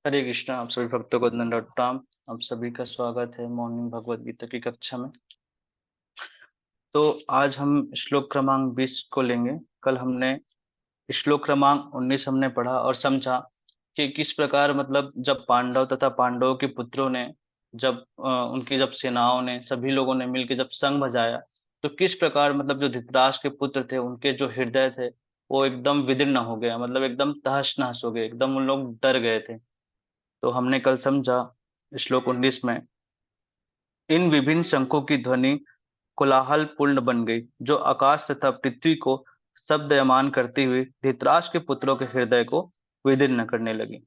हरे कृष्णा। आप सभी भक्तों को दंडवत प्रणाम। आप सभी का स्वागत है मॉर्निंग भगवत गीता की कक्षा में। तो आज हम श्लोक क्रमांक 20 को लेंगे। कल हमने श्लोक क्रमांक 19 हमने पढ़ा और समझा कि किस प्रकार मतलब जब पांडव तथा पांडवों के पुत्रों ने जब उनकी जब सेनाओं ने सभी लोगों ने मिलकर जब संग बजाया तो किस प्रकार मतलब जो धृतराष्ट्र के पुत्र थे उनके जो हृदय थे वो एकदम विदीर्ण हो गया, मतलब एकदम तहस नहस हो गए, एकदम उन लोग डर गए थे। तो हमने कल समझा श्लोक 19 में इन विभिन्न शंखों की ध्वनि कोलाहल पूर्ण बन गई जो आकाश तथा पृथ्वी को शब्दयमान करती हुई धृतराष्ट्र के पुत्रों के हृदय को विदीर्ण करने लगी।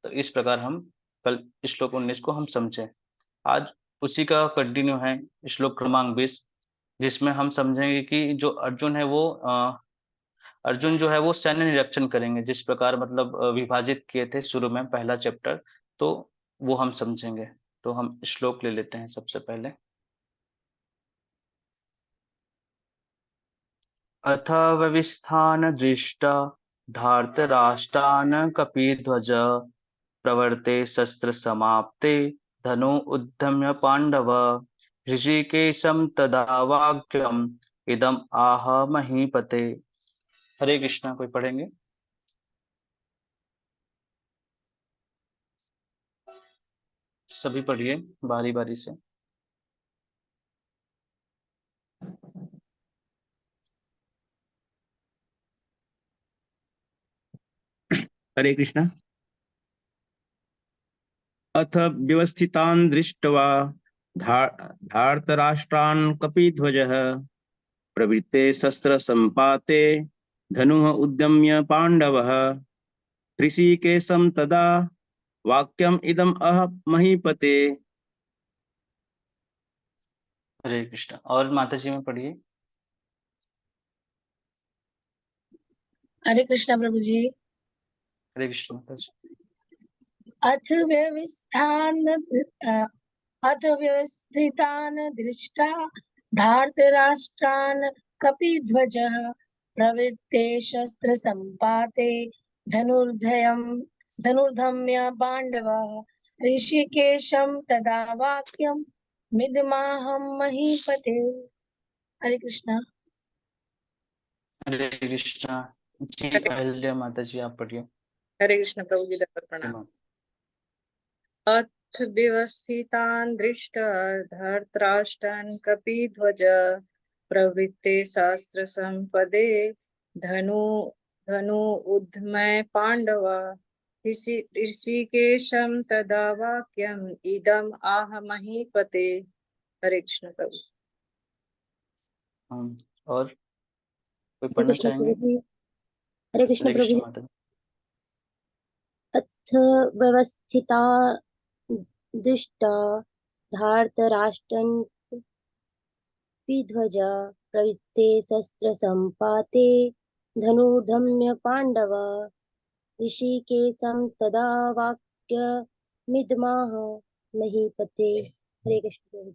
तो इस प्रकार हम कल श्लोक 19 को हम समझे। आज उसी का कंटिन्यू है श्लोक क्रमांक 20, जिसमें हम समझेंगे कि जो अर्जुन है वो अर्जुन जो है वो सैन्य निरीक्षण करेंगे, जिस प्रकार मतलब विभाजित किए थे शुरू में पहला चैप्टर। तो वो हम समझेंगे। तो हम श्लोक ले लेते हैं सबसे पहले। अथ व्यवस्थान दृष्टा धार्तराष्ट्रान् कपिध्वज प्रवर्ते शस्त्र समाप्ते धनु उद्यम्य पांडव ऋषिकेशं तदा वाक्यम् इदम आह महीपते। हरे कृष्णा। कोई पढ़ेंगे? सभी पढ़िए बारी बारी से। हरे कृष्ण। अथ व्यवस्थितान् दृष्ट्वा धार्तराष्ट्रान् कपिध्वजः प्रवृत्ते शस्त्रसम्पाते धनुः उद्यम्य पाण्डवः ऋषिकेशं तदा वाक्यम् इदम् अह महीपते। हरे कृष्णा। और माता जी में पढ़िए। हरे कृष्णा प्रभु जी। हरे कृष्ण माता जी। अथ व्यवस्थान अथ व्यवस्थितान् दृष्टा धार्तराष्ट्रान् कपिध्वजः प्रवृत्ते शस्त्र संपाते धनुर्धम्य पाण्डवः ऋषिकेशं तदा वाक्यम् मिदमाहं महीपते। हरे कृष्णा। हरे कृष्णा जी। हरे अहल्या माता जी आप पढ़िए। हरे कृष्ण प्रभु जी दत्त प्रणाम। अथ व्यवस्थितान् दृष्टा धर्तराष्ट्रान् कपिध्वज प्रवृत्ते शास्त्र संपदे धनु धनु उद्यमय पांडवा ऋषिकेशं तदा वाक्यम् इदम् आह महीपते। हरे कृष्ण प्रभु। और कोई हरे पढ़ना कृष्ण चाहेंगे? प्रभु जी। हरे कृष्ण हरे प्रभु कृष्ण जी। माता जी। अथ व्यवस्थिता दुष्टा धार्तराष्ट्रन् कपिध्वजा प्रवृत्ते शस्त्र संपाते धनुर्धम्य पांडव ऋषिकेशं तदा वाक्यमिदमाह महीपते। हरे कृष्ण प्रभु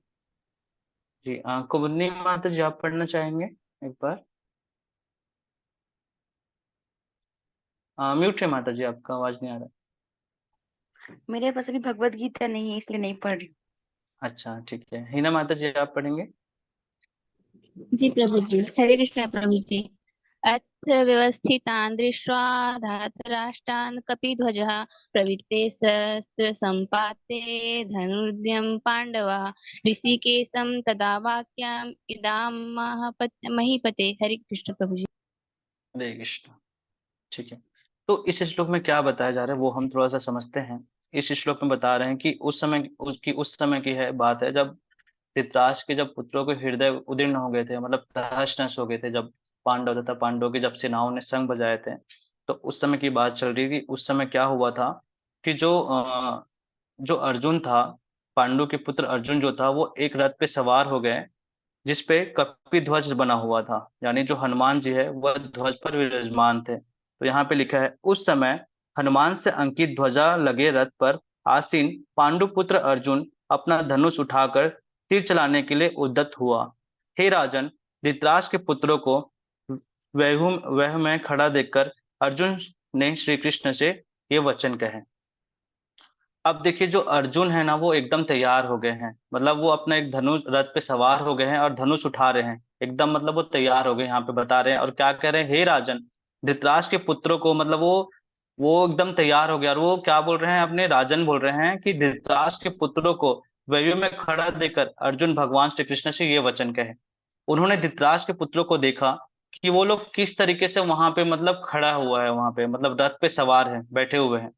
जी कुमुदनी माता जी आप पढ़ना चाहेंगे एक बार? म्यूट है माता जी, आपका आवाज नहीं आ रहा। मेरे पास अभी भगवत गीता नहीं है इसलिए नहीं पढ़ रही। अच्छा ठीक है। हिना माता जी आप पढ़ेंगे? जी प्रभु जी। हरे कृष्ण प्रभु जी। अथ व्यवस्थितान् दृष्ट्वा धार्तराष्ट्रान् कपिध्वजः प्रवृत्ते शस्त्र संपाते धनुर्धम्य पांडवः ऋषिकेशं तदा वाक्यम् इदाम महीपते। हरे कृष्ण प्रभु जी। हरे कृष्ण। ठीक है। तो इस श्लोक में क्या बताया जा रहा है वो हम थोड़ा सा समझते हैं। इस श्लोक में बता रहे हैं कि उस समय की है बात है जब धृतराष्ट्र के जब पुत्रों के हृदय उदीर्ण हो गए थे, मतलब तहस नहस हो गए थे, जब पांडव तथा पांडवों की जब सेनाओं ने संग बजाए थे। तो उस समय की बात चल रही थी। उस समय क्या हुआ था कि जो अर्जुन था, पांडु के पुत्र अर्जुन जो था वो एक रथ पे सवार हो गए जिसपे कपि ध्वज बना हुआ था, यानी जो हनुमान जी है वह ध्वज पर विराजमान थे। तो यहाँ पे लिखा है उस समय हनुमान से अंकित ध्वजा लगे रथ पर आसीन पांडुपुत्र अर्जुन अपना धनुष उठाकर तीर चलाने के लिए उद्यत हुआ। हे राजन, धृतराष्ट्र के पुत्रों को वह में खड़ा देखकर अर्जुन ने श्री कृष्ण से ये वचन कहे। अब देखिए जो अर्जुन है ना वो एकदम तैयार हो गए हैं, मतलब वो अपना एक धनुष रथ पे सवार हो गए हैं और धनुष उठा रहे हैं एकदम, मतलब वो तैयार हो गए यहाँ पे बता रहे हैं। और क्या कह रहे हैं, हे राजन, धृतराष्ट्र के पुत्रों को, मतलब वो एकदम तैयार हो गया और वो क्या बोल रहे हैं, अपने राजन बोल रहे हैं कि धृतराष्ट्र के पुत्रों को वायु में खड़ा देकर अर्जुन भगवान श्री कृष्ण से ये वचन कहे। उन्होंने धृतराष्ट्र के पुत्रों को देखा कि वो लोग किस तरीके से वहां पे मतलब खड़ा हुआ है, वहां पे मतलब रथ पे सवार है, बैठे हुए हैं।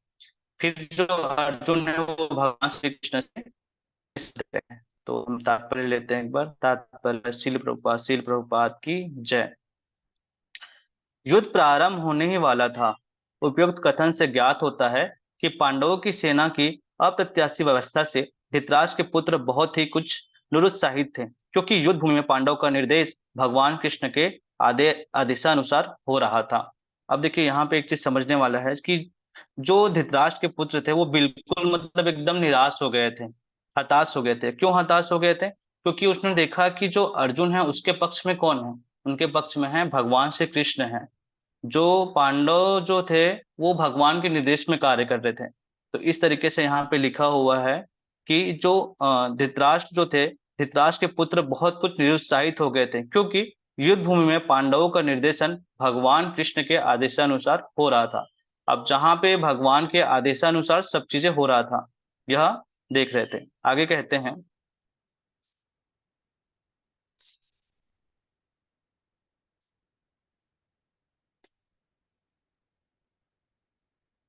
फिर जो अर्जुन है वो भगवान श्री कृष्ण से पूछते हैं। तो हम तात्पर्य लेते हैं एक बार, तात्पर्य शील प्रभुपाद की जय। युद्ध प्रारंभ होने ही वाला था। उपयुक्त कथन से ज्ञात होता है कि पांडवों की सेना की अप्रत्याशित व्यवस्था से धृतराष्ट्र के पुत्र बहुत ही कुछ निरुत्साहित थे, क्योंकि युद्ध भूमि में पांडव का निर्देश भगवान कृष्ण के आदेशानुसार हो रहा था। अब देखिए यहाँ पे एक चीज समझने वाला है कि जो धृतराष्ट्र के पुत्र थे वो बिल्कुल मतलब एकदम निराश हो गए थे, हताश हो गए थे। क्यों हताश हो गए थे? क्योंकि उसने देखा कि जो अर्जुन है उसके पक्ष में कौन है, उनके पक्ष में है भगवान श्री कृष्ण है। जो पांडव जो थे वो भगवान के निर्देश में कार्य कर रहे थे। तो इस तरीके से यहाँ पे लिखा हुआ है कि जो धृतराष्ट्र जो थे, धृतराष्ट्र के पुत्र बहुत कुछ निरुत्साहित हो गए थे, क्योंकि युद्ध भूमि में पांडवों का निर्देशन भगवान कृष्ण के आदेशानुसार हो रहा था। अब जहां पे भगवान के आदेशानुसार सब चीजें हो रहा था, यह देख रहे थे। आगे कहते हैं,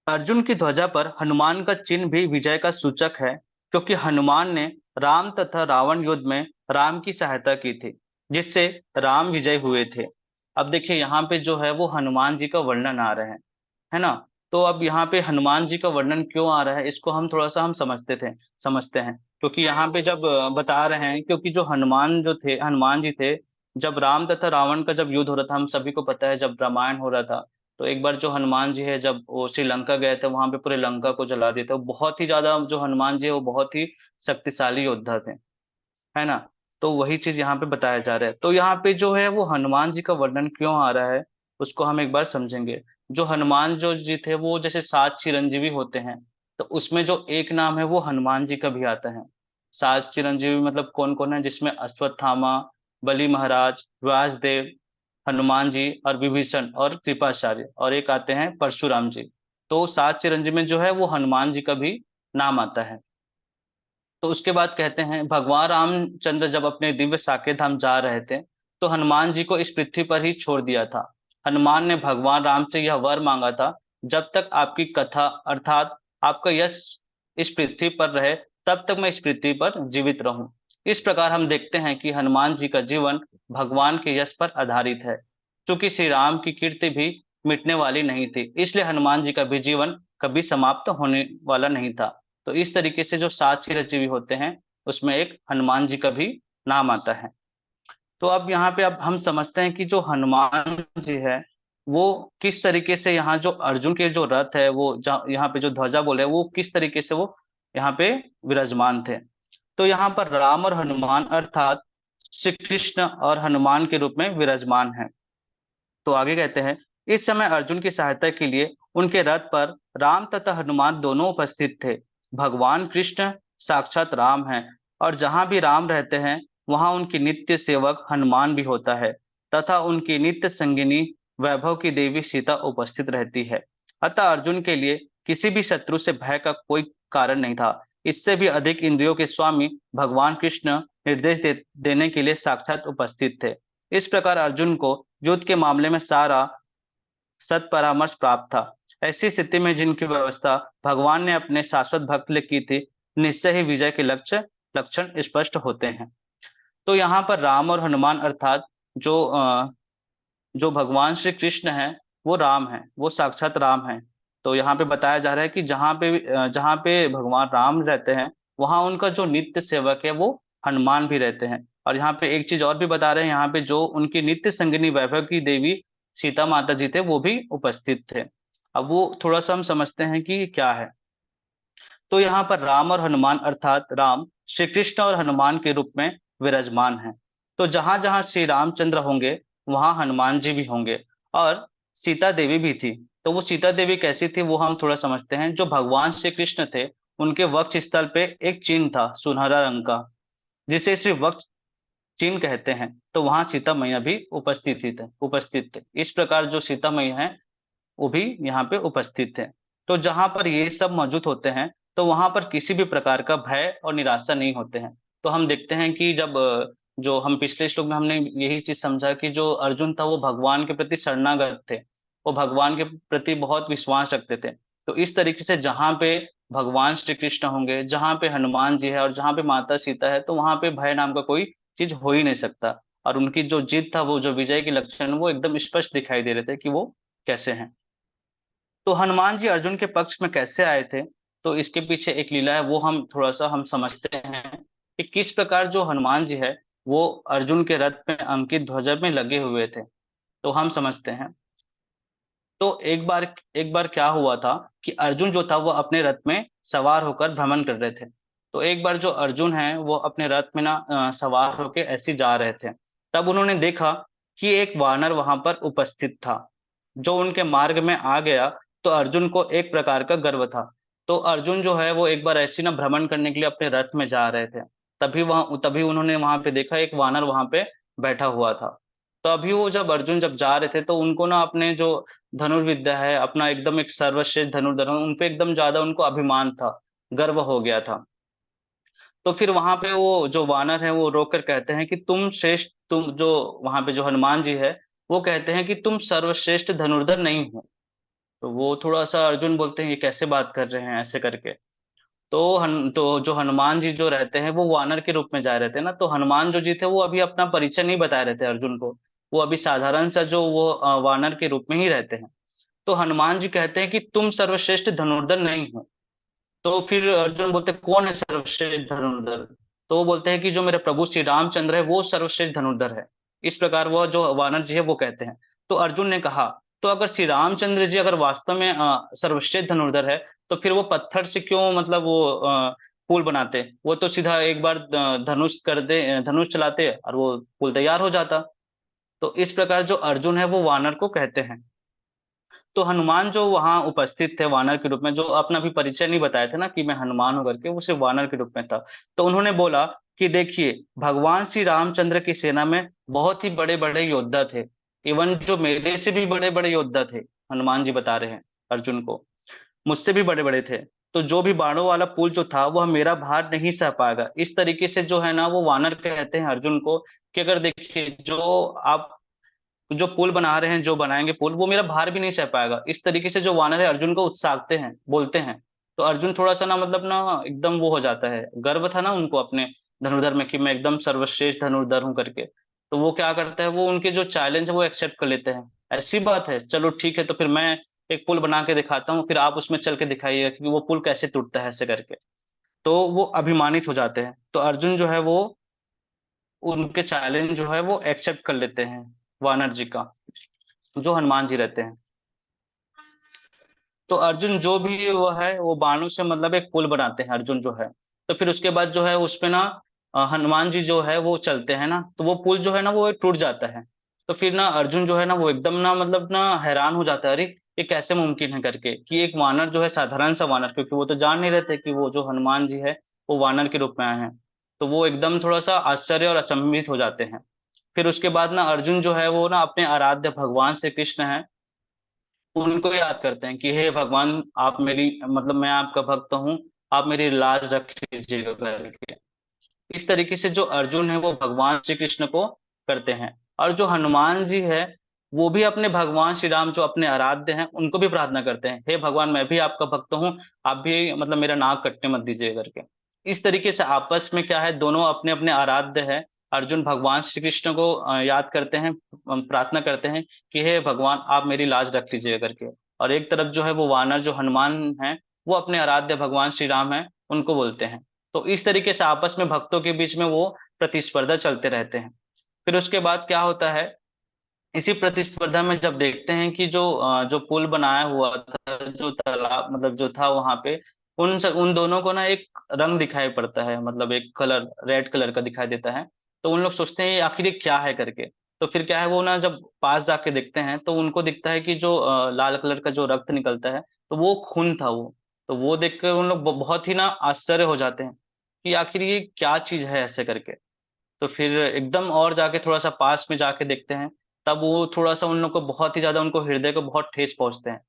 अर्जुन की ध्वजा पर हनुमान का चिन्ह भी विजय का सूचक है, क्योंकि हनुमान ने राम तथा रावण युद्ध में राम की सहायता की थी, जिससे राम विजय हुए थे। अब देखिए यहाँ पे जो है वो हनुमान जी का वर्णन आ रहे हैं, है ना। तो अब यहाँ पे हनुमान जी का वर्णन क्यों आ रहा है, इसको हम थोड़ा सा हम समझते हैं। क्योंकि यहाँ पे जब बता रहे हैं, क्योंकि जो हनुमान जो थे, हनुमान जी थे, जब राम तथा रावण का जब युद्ध हो रहा था, हम सभी को पता है जब रामायण हो रहा था, तो एक बार जो हनुमान जी है जब वो श्रीलंका गए थे, वहां पे पूरे लंका को जला दिए थे। वो बहुत ही ज्यादा, जो हनुमान जी है वो बहुत ही शक्तिशाली योद्धा थे, है ना। तो वही चीज यहाँ पे बताया जा रहा है। तो यहाँ पे जो है वो हनुमान जी का वर्णन क्यों आ रहा है, उसको हम एक बार समझेंगे। जो हनुमान जो जी थे वो जैसे 7 चिरंजीवी होते हैं, तो उसमें जो एक नाम है वो हनुमान जी का भी आता है। 7 चिरंजीवी मतलब कौन कौन है, जिसमें अश्वत्थामा, बलि महाराज, व्यासदेव, हनुमान जी और विभीषण और कृपाचार्य, और एक आते हैं परशुराम जी। तो 7 चिरंजीवी में जो है वो हनुमान जी का भी नाम आता है। तो उसके बाद कहते हैं, भगवान रामचंद्र जब अपने दिव्य साकेत धाम जा रहे थे, तो हनुमान जी को इस पृथ्वी पर ही छोड़ दिया था। हनुमान ने भगवान राम से यह वर मांगा था, जब तक आपकी कथा अर्थात आपका यश इस पृथ्वी पर रहे, तब तक मैं इस पृथ्वी पर जीवित रहूं। इस प्रकार हम देखते हैं कि हनुमान जी का जीवन भगवान के यश पर आधारित है। क्योंकि श्री राम की कीर्ति भी मिटने वाली नहीं थी, इसलिए हनुमान जी का भी जीवन कभी समाप्त होने वाला नहीं था। तो इस तरीके से जो 7 चिरंजीवी होते हैं उसमें एक हनुमान जी का भी नाम आता है। तो अब यहाँ पे अब हम समझते हैं कि जो हनुमान जी है वो किस तरीके से, यहाँ जो अर्जुन के जो रथ है वो यहाँ पे जो ध्वजा बोले वो किस तरीके से वो यहाँ पे विराजमान थे। तो यहाँ पर राम और हनुमान अर्थात श्री कृष्ण और हनुमान के रूप में विराजमान है। तो आगे कहते हैं, इस समय अर्जुन की सहायता के लिए उनके रथ पर राम तथा हनुमान दोनों उपस्थित थे। भगवान कृष्ण साक्षात राम हैं, और जहां भी राम रहते हैं वहां उनकी नित्य सेवक हनुमान भी होता है, तथा उनकी नित्य संगिनी वैभव की देवी सीता उपस्थित रहती है। अतः अर्जुन के लिए किसी भी शत्रु से भय का कोई कारण नहीं था। इससे भी अधिक इंद्रियों के स्वामी भगवान कृष्ण निर्देश देने के लिए साक्षात उपस्थित थे। इस प्रकार अर्जुन को युद्ध के मामले में सारा सत्परामर्श प्राप्त था। ऐसी स्थिति में जिनकी व्यवस्था भगवान ने अपने शाश्वत भक्त के लिए की थी, निश्चय ही विजय के लक्षण स्पष्ट होते हैं। तो यहाँ पर राम और हनुमान अर्थात जो भगवान श्री कृष्ण है वो राम है, वो साक्षात राम है। तो यहाँ पे बताया जा रहा है कि जहाँ पे भगवान राम रहते हैं वहां उनका जो नित्य सेवक है वो हनुमान भी रहते हैं। और यहाँ पे एक चीज और भी बता रहे हैं, यहाँ पे जो उनकी नित्य संगिनी वैभव की देवी सीता माता जी थे वो भी उपस्थित थे। अब वो थोड़ा सा हम समझते हैं कि क्या है। तो यहाँ पर राम और हनुमान अर्थात राम श्री कृष्ण और हनुमान के रूप में विराजमान हैं। तो जहां जहां श्री रामचंद्र होंगे वहां हनुमान जी भी होंगे, और सीता देवी भी थी। तो वो सीता देवी कैसी थी वो हम थोड़ा समझते हैं। जो भगवान श्री कृष्ण थे उनके वक्ष स्थल पे एक चिन्ह था सुनहरा रंग का, जिसे श्री वक्ष चिन्ह कहते हैं। तो वहां सीता मैया भी उपस्थित थे। इस प्रकार जो सीता मैया है वो भी यहाँ पे उपस्थित है। तो जहां पर ये सब मौजूद होते हैं तो वहां पर किसी भी प्रकार का भय और निराशा नहीं होते हैं। तो हम देखते हैं कि जब जो हम पिछले श्लोक में हमने यही चीज समझा कि जो अर्जुन था वो भगवान के प्रति शरणागत थे, वो भगवान के प्रति बहुत विश्वास रखते थे। तो इस तरीके से जहां पे भगवान श्री कृष्ण होंगे, जहां पे हनुमान जी है और जहां पे माता सीता है, तो वहां पे भय नाम का कोई चीज हो ही नहीं सकता। और उनकी जो जीत था, वो जो विजय के लक्षण, वो एकदम स्पष्ट दिखाई दे रहे थे कि वो कैसे हैं। तो हनुमान जी अर्जुन के पक्ष में कैसे आए थे, तो इसके पीछे एक लीला है, वो हम थोड़ा सा हम समझते हैं कि किस प्रकार जो हनुमान जी है वो अर्जुन के रथ में अंकित ध्वजा में लगे हुए थे। तो हम समझते हैं। तो एक बार क्या हुआ था कि अर्जुन जो था वो अपने रथ में सवार होकर भ्रमण कर रहे थे। तो एक बार जो अर्जुन है वो अपने रथ में ना सवार होकर ऐसे जा रहे थे। तब उन्होंने देखा कि एक वानर वहां पर उपस्थित था, जो उनके मार्ग में आ गया। तो अर्जुन को एक प्रकार का गर्व था। तो अर्जुन जो है वो एक बार ऐसी ना भ्रमण करने के लिए अपने रथ में जा रहे थे। तभी उन्होंने वहां पे देखा एक वानर वहां पे बैठा हुआ था। तो अभी वो जब अर्जुन जब जा रहे थे तो उनको ना अपने जो धनुर्विद्या है, अपना एकदम एक सर्वश्रेष्ठ धनुर्धर, उन पे एकदम ज्यादा उनको अभिमान था, गर्व हो गया था। तो फिर वहां पे वो जो वानर है वो रोक कर कहते हैं कि तुम श्रेष्ठ, तुम जो वहां पे जो हनुमान जी है वो कहते हैं कि तुम सर्वश्रेष्ठ धनुर्धर नहीं हो। तो वो थोड़ा सा अर्जुन बोलते हैं ये कैसे बात कर रहे हैं ऐसे करके। तो जो हनुमान जी जो रहते हैं वो वानर के रूप में जा रहे थे ना, तो हनुमान जो जी थे वो अभी अपना परिचय नहीं बता रहे थे अर्जुन को। वो अभी साधारण सा जो वो वानर के रूप में ही रहते हैं। तो हनुमान जी कहते हैं कि तुम सर्वश्रेष्ठ धनुर्धर नहीं हो। तो फिर अर्जुन बोलते कौन है सर्वश्रेष्ठ धनुर्धर। तो वो बोलते हैं कि जो मेरे प्रभु श्री रामचंद्र है वो सर्वश्रेष्ठ धनुर्धर है। इस प्रकार वह जो वानर जी है वो कहते हैं। तो अर्जुन ने कहा तो अगर श्री रामचंद्र जी अगर वास्तव में सर्वश्रेष्ठ धनुर्धर है, तो फिर वो पत्थर से क्यों मतलब वो पुल बनाते, वो तो सीधा एक बार धनुष चलाते और वो पुल तैयार हो जाता। तो इस प्रकार जो अर्जुन है वो वानर को कहते हैं। तो हनुमान जो वहां उपस्थित थे वानर के रूप में, जो अपना भी परिचय नहीं बताए थे ना कि मैं हनुमान हूं करके, वो सिर्फ वानर के रूप में था। तो उन्होंने बोला कि देखिए भगवान श्री रामचंद्र की सेना में बहुत ही बड़े बड़े योद्धा थे, इवन जो मेरे से भी बड़े बड़े योद्धा थे। हनुमान जी बता रहे हैं अर्जुन को, मुझसे भी बड़े बड़े थे। तो जो भी बाणों वाला पुल जो था वह मेरा भार नहीं सह पाएगा। इस तरीके से जो है ना वो वानर कहते हैं अर्जुन को कि अगर देखिए जो आप जो पुल बना रहे हैं, जो बनाएंगे पुल, वो मेरा भार भी नहीं सह पाएगा। इस तरीके से जो वानर है अर्जुन को उत्साहते हैं, बोलते हैं। तो अर्जुन थोड़ा सा ना मतलब ना एकदम वो हो जाता है, गर्व था ना उनको अपने धनुर्धर में कि मैं एकदम सर्वश्रेष्ठ धनुर्धर हूं करके। तो वो क्या करता है, वो उनके जो चैलेंज है वो एक्सेप्ट कर लेते हैं। ऐसी बात है, चलो ठीक है, तो फिर मैं एक पुल बना के दिखाता हूँ, फिर आप उसमें चल के दिखाइएगा कि वो पुल कैसे टूटता है ऐसे करके। तो वो अभिमानित हो जाते हैं। तो अर्जुन जो है वो उनके चैलेंज जो है वो एक्सेप्ट कर लेते हैं वानर जी का, जो हनुमान जी रहते हैं। तो अर्जुन जो भी वो है वो बाणों से मतलब एक पुल बनाते हैं अर्जुन जो है। तो फिर उसके बाद जो है उसपे ना हनुमान जी जो है वो चलते हैं ना, तो वो पुल जो है ना वो टूट जाता है। तो फिर ना अर्जुन जो है ना वो एकदम ना मतलब ना हैरान हो जाता है, अरे ये कैसे मुमकिन है करके, कि एक वानर जो है साधारण सा वानर, क्योंकि वो तो जान नहीं रहते कि वो जो हनुमान जी है वो वानर के रूप में आए हैं। तो वो एकदम थोड़ा सा आश्चर्य और अचंभित हो जाते हैं। फिर उसके बाद ना अर्जुन जो है वो ना अपने आराध्य भगवान श्री कृष्ण है उनको याद करते हैं कि हे भगवान, आप मेरी मतलब मैं आपका भक्त हूँ, आप मेरी लाज रख लीजिएगा करके। इस तरीके से जो अर्जुन है वो भगवान श्री कृष्ण को करते हैं। और जो हनुमान जी है वो भी अपने भगवान श्री राम जो अपने आराध्य हैं उनको भी प्रार्थना करते हैं, हे भगवान मैं भी आपका भक्त हूँ, आप भी मतलब मेरा नाक कटने मत दीजिए करके। इस तरीके से आपस में क्या है, दोनों अपने अपने आराध्य है। अर्जुन भगवान श्री कृष्ण को याद करते हैं, प्रार्थना करते हैं कि हे भगवान आप मेरी लाज रख लीजिए करके। और एक तरफ जो है वो वानर जो हनुमान है वो अपने आराध्य भगवान श्री राम है उनको बोलते हैं। तो इस तरीके से आपस में भक्तों के बीच में वो प्रतिस्पर्धा चलते रहते हैं। फिर उसके बाद क्या होता है, इसी प्रतिस्पर्धा में जब देखते हैं कि जो पुल बनाया हुआ था, जो तालाब मतलब जो था वहां पे, उन दोनों को ना एक रंग दिखाई पड़ता है, मतलब एक कलर रेड कलर का दिखाई देता है। तो उन लोग सोचते हैं ये आखिर ये क्या है करके। तो फिर क्या है, वो ना जब पास जाके देखते हैं तो उनको दिखता है कि जो लाल कलर का जो रक्त निकलता है तो वो खून था वो। तो वो देखकर उन लोग बहुत ही ना आश्चर्य हो जाते हैं कि आखिर ये क्या चीज है ऐसे करके। तो फिर एकदम और जाके थोड़ा सा पास में जाके देखते हैं, तब वो थोड़ा सा उन लोग को बहुत ही ज्यादा, उनको हृदय को बहुत ठेस पहुंचते हैं।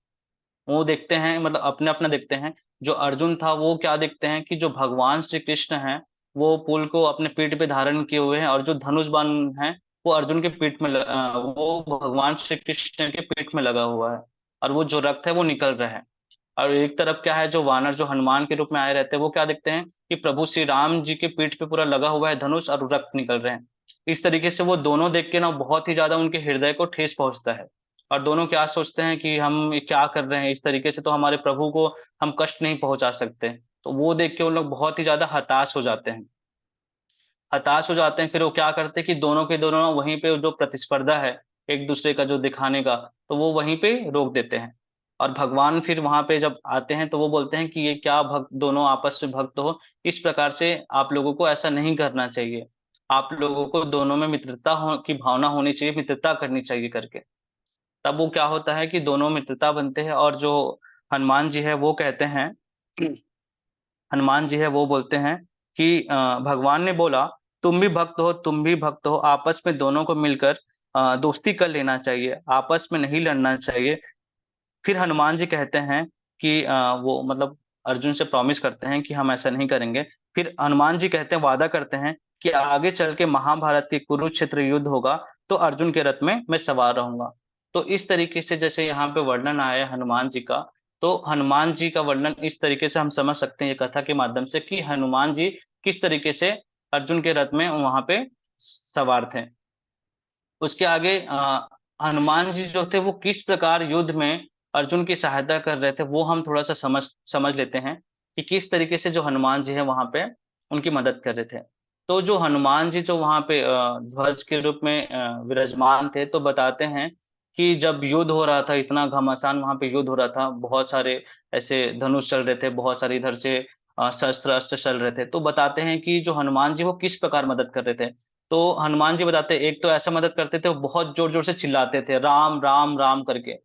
वो देखते हैं, मतलब अपने अपना देखते हैं। जो अर्जुन था वो क्या देखते हैं कि जो भगवान श्री कृष्ण हैं वो पुल को अपने पीठ पे धारण किए हुए हैं, और जो धनुष बाण है वो अर्जुन के पीठ में वो भगवान श्री कृष्ण के पीठ में लगा हुआ है, और वो जो रक्त है वो निकल रहा है। और एक तरफ क्या है, जो वानर जो हनुमान के रूप में आए रहते हैं वो क्या देखते हैं कि प्रभु श्री राम जी के पीठ पे पूरा लगा हुआ है धनुष और रक्त निकल रहे हैं। इस तरीके से वो दोनों देख के ना बहुत ही ज्यादा उनके हृदय को ठेस पहुंचता है। और दोनों क्या सोचते हैं कि हम ये क्या कर रहे हैं, इस तरीके से तो हमारे प्रभु को हम कष्ट नहीं पहुंचा सकते। तो वो देख के उन लोग बहुत ही ज्यादा हताश हो जाते हैं। हताश हो जाते हैं, फिर वो क्या करते हैं कि दोनों के दोनों वहीं पे जो प्रतिस्पर्धा है एक दूसरे का जो दिखाने का, तो वो वहीं पे रोक देते हैं। और भगवान फिर वहां पे जब आते हैं तो वो बोलते हैं कि ये क्या भक्त, दोनों आपस में भक्त हो, इस प्रकार से आप लोगों को ऐसा नहीं करना चाहिए। आप लोगों को दोनों में मित्रता की भावना होनी चाहिए, मित्रता करनी चाहिए करके। तब वो क्या होता है कि दोनों मित्रता बनते हैं। और जो हनुमान जी है वो कहते हैं, हनुमान जी है वो बोलते हैं कि भगवान ने बोला तुम भी भक्त हो, तुम भी भक्त हो, आपस में दोनों को मिलकर दोस्ती कर लेना चाहिए, आपस में नहीं लड़ना चाहिए। फिर हनुमान जी कहते हैं कि वो मतलब अर्जुन से प्रॉमिस करते हैं कि हम ऐसा नहीं करेंगे। फिर हनुमान जी कहते हैं, वादा करते हैं कि आगे चल के महाभारत के कुरुक्षेत्र युद्ध होगा तो अर्जुन के रथ में मैं सवार रहूंगा। तो इस तरीके से जैसे यहाँ पे वर्णन आया है हनुमान जी का, तो हनुमान जी का वर्णन इस तरीके से हम समझ सकते हैं ये कथा के माध्यम से कि हनुमान जी किस तरीके से अर्जुन के रथ में वहां पे सवार थे। उसके आगे हनुमान जी जो थे वो किस प्रकार युद्ध में अर्जुन की सहायता कर रहे थे वो हम थोड़ा सा समझ समझ लेते हैं कि किस तरीके से जो हनुमान जी है वहां पे उनकी मदद कर रहे थे। तो जो हनुमान जी जो वहां पे ध्वज के रूप में विराजमान थे, तो बताते हैं कि जब युद्ध हो रहा था, इतना घमासान वहां पे युद्ध हो रहा था, बहुत सारे ऐसे धनुष चल रहे थे, बहुत सारे इधर से शस्त्र अस्त्र चल रहे थे, तो बताते हैं कि जो हनुमान जी वो किस प्रकार मदद कर रहे थे। तो हनुमान जी बताते हैं, एक तो ऐसा मदद करते थे, वो बहुत जोर जोर से चिल्लाते थे राम राम राम करके।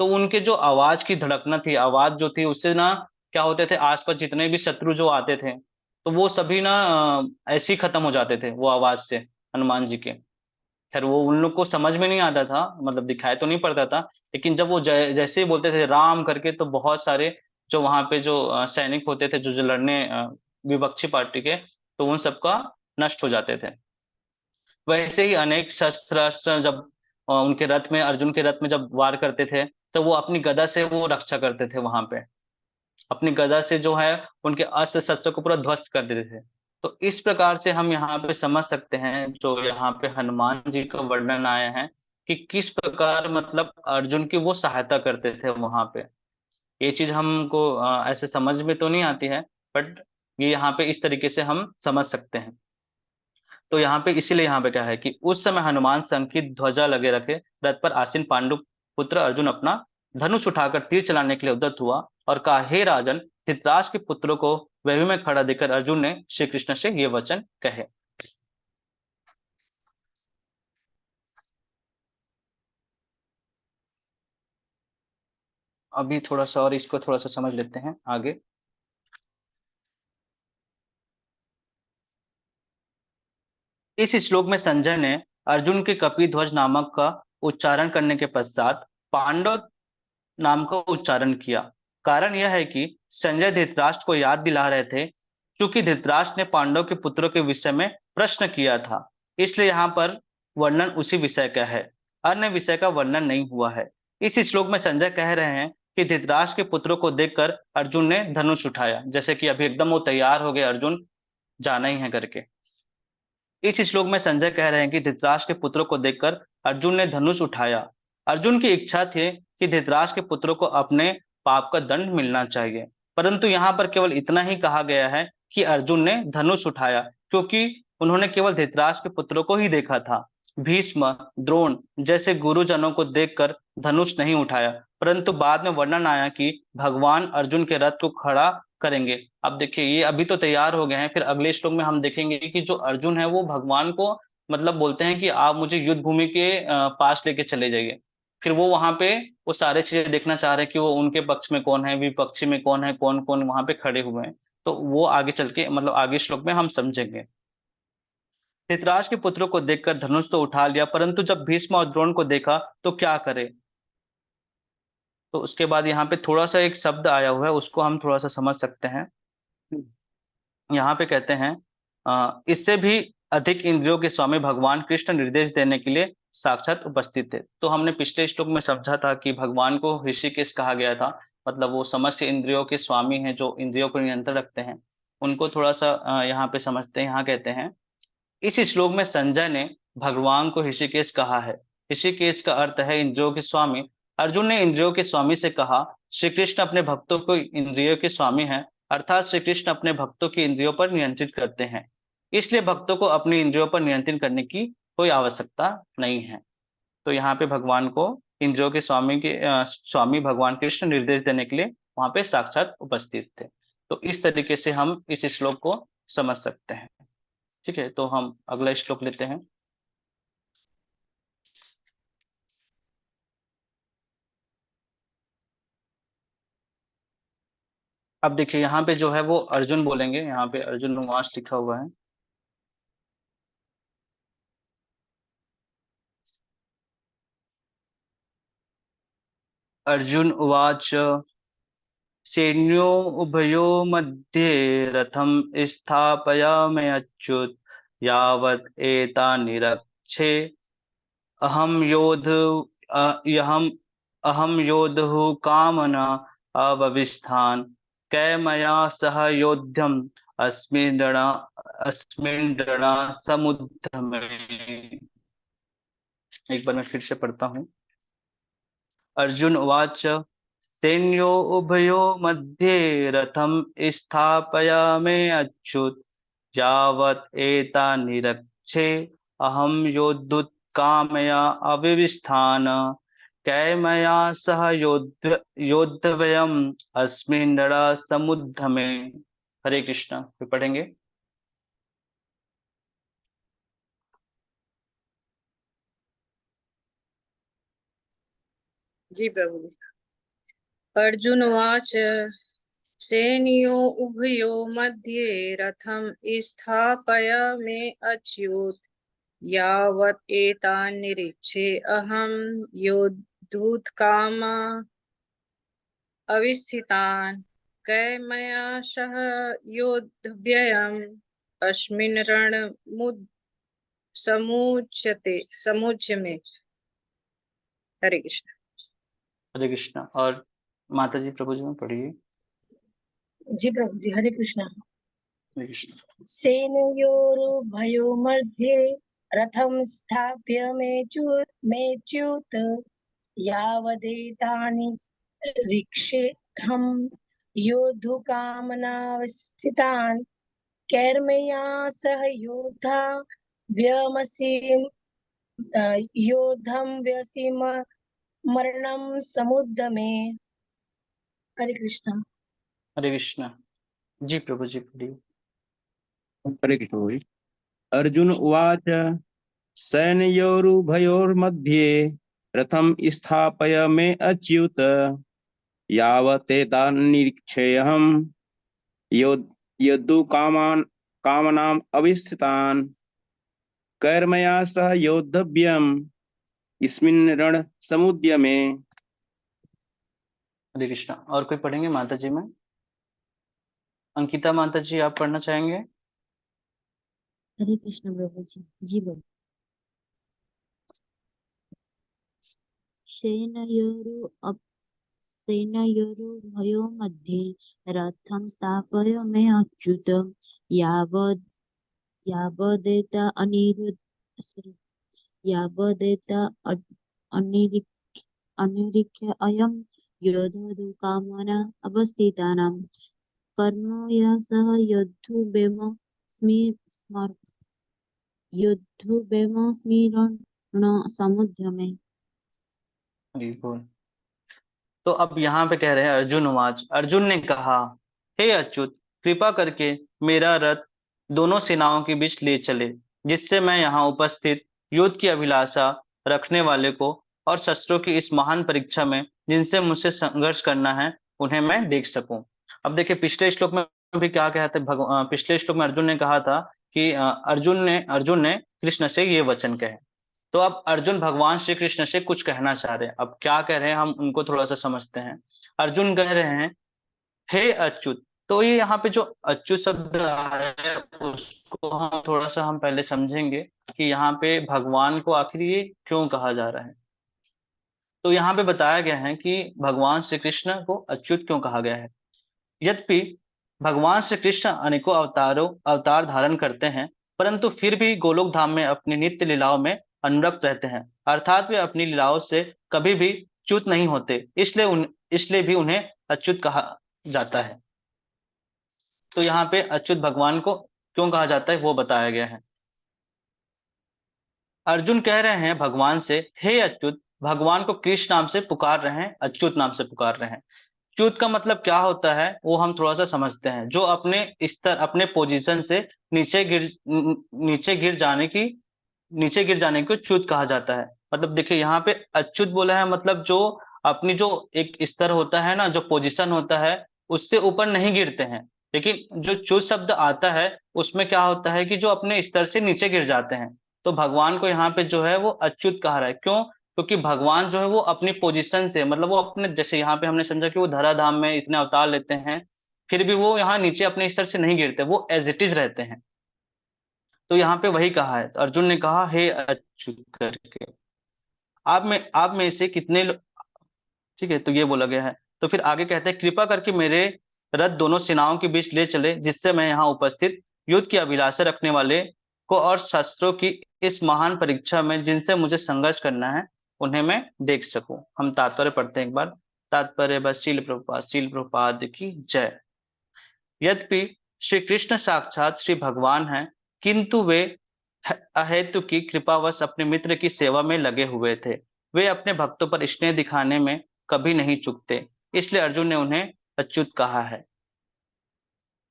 तो उनके जो आवाज की धड़कना थी, आवाज जो थी, उससे ना क्या होते थे, आसपास जितने भी शत्रु जो आते थे तो वो सभी ना ऐसे ही खत्म हो जाते थे वो आवाज से, हनुमान जी के। खैर वो उन लोग को समझ में नहीं आता था, मतलब दिखाई तो नहीं पड़ता था, लेकिन जब वो जैसे ही बोलते थे राम करके, तो बहुत सारे जो वहां पे जो सैनिक होते थे जो जो लड़ने विपक्षी पार्टी के, तो उन सबका नष्ट हो जाते थे। वैसे ही अनेक शस्त्र अस्त्र जब उनके रथ में, अर्जुन के रथ में जब वार करते थे, तो वो अपनी गदा से वो रक्षा करते थे वहां पे, अपनी गदा से जो है उनके अस्त्र शस्त्र को पूरा ध्वस्त कर देते थे। तो इस प्रकार से हम यहाँ पे समझ सकते हैं, जो यहाँ पे हनुमान जी का वर्णन आया है कि किस प्रकार मतलब अर्जुन की वो सहायता करते थे वहां पे। ये चीज हमको ऐसे समझ में तो नहीं आती है, बट ये यहाँ पे इस तरीके से हम समझ सकते हैं। तो यहाँ पे इसीलिए यहाँ पे क्या है कि उस समय हनुमान संग की ध्वजा लगे रखे रथ पर आसीन पांडु पुत्र अर्जुन अपना धनुष उठाकर तीर चलाने के लिए उद्यत हुआ और कहा, हे राजन, धृतराष्ट्र के पुत्रों को वेवी में खड़ा देखकर अर्जुन ने श्री कृष्ण से ये वचन कहे। अभी थोड़ा सा और इसको थोड़ा सा समझ लेते हैं आगे। इस श्लोक में संजय ने अर्जुन के कपिध्वज नामक का उच्चारण करने के पश्चात पांडव नाम का उच्चारण किया। कारण यह है कि संजय धृतराष्ट्र को याद दिला रहे थे, क्योंकि धृतराष्ट्र ने पांडव के पुत्रों के विषय में प्रश्न किया था, इसलिए यहाँ पर वर्णन उसी विषय का है, अन्य विषय का वर्णन नहीं हुआ है। इस श्लोक में संजय कह रहे हैं कि धृतराष्ट्र के पुत्रों को देखकर अर्जुन ने धनुष उठाया, जैसे कि अभी एकदम वो तैयार हो गए, अर्जुन जाना ही है करके। इस श्लोक में संजय कह रहे हैं कि धृतराष्ट्र के पुत्रों को देखकर अर्जुन ने धनुष उठाया। अर्जुन की इच्छा थी कि धृतराष्ट्र के पुत्रों को अपने पाप का दंड मिलना चाहिए, परंतु यहाँ पर केवल इतना ही कहा गया है कि अर्जुन ने धनुष उठाया, क्योंकि उन्होंने केवल धृतराष्ट्र के पुत्रों को ही देखा था। भीष्म, द्रोण जैसे गुरुजनों को देखकर धनुष नहीं उठाया, परंतु बाद में वर्णन आया कि भगवान अर्जुन के रथ को खड़ा करेंगे। अब देखिए ये अभी तो तैयार हो गए हैं, फिर अगले श्लोक में हम देखेंगे कि जो अर्जुन है वो भगवान को मतलब बोलते हैं कि आप मुझे युद्ध भूमि के पास लेके चले जाइए। फिर वो वहां पे वो सारे चीजें देखना चाह रहे हैं कि वो उनके पक्ष में कौन है, विपक्षी में कौन है, कौन कौन वहां पे खड़े हुए हैं। तो वो आगे चल के मतलब आगे श्लोक में हम समझेंगे। धृतराष्ट्र के पुत्रों को देखकर धनुष तो उठा लिया, परंतु जब भीष्म और द्रोण को देखा तो क्या करे। तो उसके बाद यहाँ पे थोड़ा सा एक शब्द आया हुआ है, उसको हम थोड़ा सा समझ सकते हैं। यहाँ पे कहते हैं इससे भी अधिक इंद्रियों के स्वामी भगवान कृष्ण निर्देश देने के लिए साक्षात उपस्थित थे। तो हमने पिछले श्लोक में समझा था कि भगवान को ऋषिकेश कहा गया था, मतलब वो समस्त इंद्रियों के स्वामी हैं, जो इंद्रियों को नियंत्रण रखते हैं। उनको थोड़ा सा यहाँ पे समझते हैं। यहाँ कहते हैं इस श्लोक में संजय ने भगवान को ऋषिकेश कहा है। ऋषिकेश का अर्थ है इंद्रियों के स्वामी। अर्जुन ने इंद्रियों के स्वामी से कहा, श्री कृष्ण अपने भक्तों को इंद्रियों के स्वामी हैं, अर्थात श्री कृष्ण अपने भक्तों की इंद्रियों पर नियंत्रित करते हैं, इसलिए भक्तों को अपनी इंद्रियों पर नियंत्रण करने की कोई आवश्यकता नहीं है। तो यहाँ पे भगवान को इंद्रियों के स्वामी भगवान कृष्ण निर्देश देने के लिए वहां पे साक्षात उपस्थित थे। तो इस तरीके से हम इस श्लोक को समझ सकते हैं। ठीक है, तो हम अगला श्लोक लेते हैं। अब देखिए यहाँ पे जो है वो अर्जुन बोलेंगे। यहाँ पे अर्जुन उवाच लिखा हुआ है। अर्जुन उवाच सैन्यो उभयो मध्ये रथम स्थापयाम्यच्युत यावत् एतानि रक्षे अहम योध अहम अहम योद्धुः कामना अवस्थान कैमया सह योध्यम अस्मिन् रणा समुद्यमे। एक बार मैं फिर से पढ़ता हूँ। अर्जुन उवाच सैन्यो उभयो मध्ये रथम स्थापयाम्यच्युत यावत् एतानि रक्षे अहम योद्धुत्कामया अविवस्थान कैमया सह योद्धव्यम् अस्मिन् रणसमुद्यमे। हरे कृष्णा। फिर पढ़ेंगे। जी प्रभु। अर्जुन उवाच सेनयो उभयो मध्ये रथम स्थापयाम्यच्युत यावत् एतान् निरीक्षे अहं योद्धुत्कामा अवस्थितान् कैमया सह योद्धव्यम् अस्मिन् समुच्यमे। हरे कृष्ण। हरे कृष्णा। और माता जी प्रभु जी में पढ़िए। जी प्रभु जी, हरे कृष्णा। हरे कृष्णा। सेनयोरुभयो मध्ये रथं स्थाप्यमेच्युत यावदेतानि रीक्षेऽहं योद्धुकामनावस्थितान् कैर्मया सह योद्धा व्यमसि योद्धं व्यसीम मरणं समुद्यमे। हरे कृष्णा। हरे कृष्णा। जी प्रभु जी पढ़िए। हरे कृष्ण। अर्जुन उवाच सैन्योरुभयोर्मध्ये रथम स्थापयाम्यच्युत यावतेतान्निरीक्षेऽहं योद्धुकामनाम् अवस्थितान् कैर्मया सह योद्धव्यम् अस्मिन् रणसमुद्यमे। हरे कृष्णा। और कोई पढ़ेंगे माता जी में? अंकिता माता जी, आप पढ़ना चाहेंगे? हरे कृष्ण प्रभु जी। जी बोल। सेनयोरुभयो मध्ये रथं स्थापयाम्यच्युत यावदेता अनिरीक्ष्य अयं योद्धुकामना अवस्थितानां कर्मया सह योद्धव्यमस्मिन् समुद्यमे। हरि बोल। तो अब यहाँ पे कह रहे हैं अर्जुन उवाच, अर्जुन ने कहा, हे अच्युत, कृपा करके मेरा रथ दोनों सेनाओं के बीच ले चले, जिससे मैं यहाँ उपस्थित युद्ध की अभिलाषा रखने वाले को और शस्त्रों की इस महान परीक्षा में जिनसे मुझसे संघर्ष करना है उन्हें मैं देख सकूं। अब देखिए पिछले श्लोक में भी क्या कहते पिछले श्लोक में अर्जुन ने कहा था कि अर्जुन ने कृष्ण से ये वचन कहे। तो अब अर्जुन भगवान श्री कृष्ण से कुछ कहना चाह रहे हैं। अब क्या कह रहे हैं हम उनको थोड़ा सा समझते हैं। अर्जुन कह रहे हैं, हे अच्युत। तो ये यहाँ पे जो अच्युत शब्द आया है उसको हम थोड़ा सा हम पहले समझेंगे कि यहाँ पे भगवान को आखिर ये क्यों कहा जा रहा है। तो यहाँ पे बताया गया है कि भगवान श्री कृष्ण को अच्युत क्यों कहा गया है। यद्यपि भगवान श्री कृष्ण अनेकों अवतार धारण करते हैं, परंतु फिर भी गोलोक धाम में अपनी नित्य लीलाओं में अनुरक्त रहते हैं, अर्थात वे अपनी लीलाओं से कभी भी च्युत नहीं होते, इसलिए भी उन्हें अच्युत कहा जाता है। तो यहाँ पे अच्युत भगवान को क्यों कहा जाता है वो बताया गया है। अर्जुन कह रहे हैं भगवान से, हे अच्युत। भगवान को कृष्ण नाम से पुकार रहे हैं, अच्युत नाम से पुकार रहे हैं। च्युत का मतलब क्या होता है वो हम थोड़ा सा समझते हैं। जो अपने स्तर अपने पोजीशन से नीचे गिर जाने को च्युत कहा जाता है। मतलब देखिए यहाँ पे अच्युत बोला है, मतलब जो अपनी जो एक स्तर होता है ना, जो पोजीशन होता है उससे ऊपर नहीं गिरते हैं। लेकिन जो च्युत शब्द आता है उसमें क्या होता है कि जो अपने स्तर से नीचे गिर जाते हैं। तो भगवान को यहाँ पे जो है वो अच्युत कहा रहा है। क्यों? क्योंकि भगवान जो है वो अपनी पोजीशन से, मतलब वो अपने, जैसे यहाँ पे हमने समझा कि वो धराधाम में इतने अवतार लेते हैं, फिर भी वो यहाँ नीचे अपने स्तर से नहीं गिरते, वो एज इट इज रहते हैं। तो यहाँ पे वही कहा है। तो अर्जुन ने कहा हे अच्युत करके। आप में से कितने ठीक है, तो ये बोला गया है। तो फिर आगे कहते हैं, कृपा करके मेरे रथ दोनों सेनाओं के बीच ले चले, जिससे मैं यहाँ उपस्थित युद्ध की अभिलाषा रखने वाले को और शस्त्रों की इस महान परीक्षा में जिनसे मुझे संघर्ष करना है उन्हें मैं देख सकूं। हम तात्पर्य पढ़ते हैं एक बार। तात्पर्य बस शील प्रभुपाद की जय। यद्यपि श्री कृष्ण साक्षात श्री भगवान हैं, किंतु वे अहेतु की कृपावश अपने मित्र की सेवा में लगे हुए थे। वे अपने भक्तों पर स्नेह दिखाने में कभी नहीं चूकते, इसलिए अर्जुन ने उन्हें अच्युत कहा है।